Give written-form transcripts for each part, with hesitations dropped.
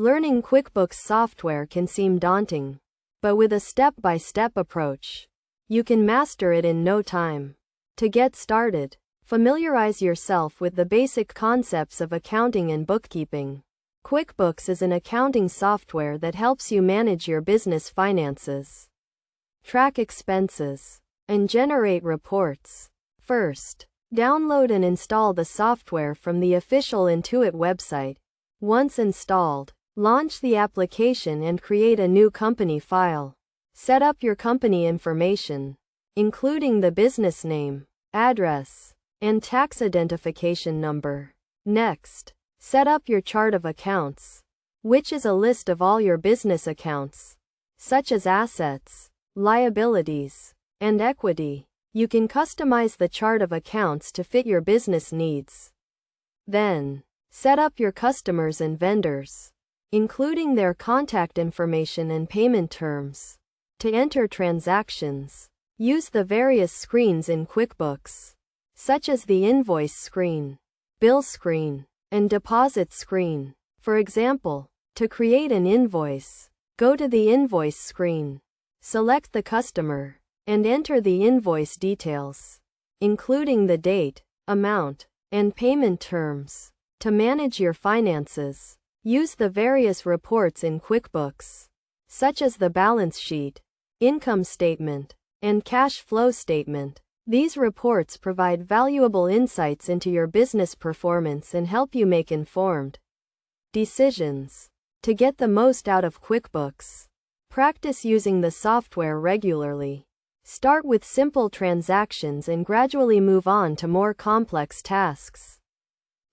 Learning QuickBooks software can seem daunting, but with a step-by-step approach, you can master it in no time. To get started, familiarize yourself with the basic concepts of accounting and bookkeeping. QuickBooks is an accounting software that helps you manage your business finances, track expenses, and generate reports. First, download and install the software from the official Intuit website. Once installed, launch the application and create a new company file. Set up your company information, including the business name, address, and tax identification number. Next, set up your chart of accounts, which is a list of all your business accounts, such as assets, liabilities, and equity. You can customize the chart of accounts to fit your business needs. Then, set up your customers and vendors, including their contact information and payment terms. To enter transactions, use the various screens in QuickBooks, such as the invoice screen, bill screen, and deposit screen. For example, to create an invoice, go to the invoice screen, select the customer, and enter the invoice details, including the date, amount, and payment terms. To manage your finances, use the various reports in QuickBooks, such as the balance sheet, income statement, and cash flow statement. These reports provide valuable insights into your business performance and help you make informed decisions. To get the most out of QuickBooks, practice using the software regularly. Start with simple transactions and gradually move on to more complex tasks,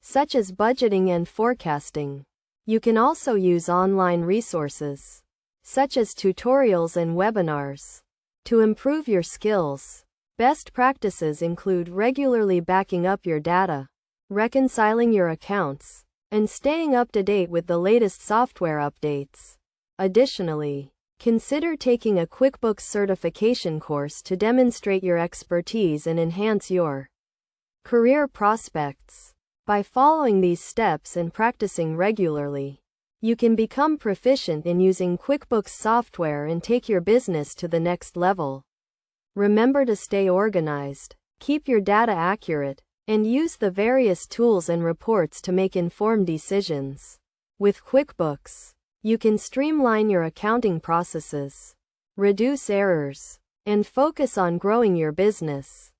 such as budgeting and forecasting. You can also use online resources, such as tutorials and webinars, to improve your skills. Best practices include regularly backing up your data, reconciling your accounts, and staying up to date with the latest software updates. Additionally, consider taking a QuickBooks certification course to demonstrate your expertise and enhance your career prospects. By following these steps and practicing regularly, you can become proficient in using QuickBooks software and take your business to the next level. Remember to stay organized, keep your data accurate, and use the various tools and reports to make informed decisions. With QuickBooks, you can streamline your accounting processes, reduce errors, and focus on growing your business.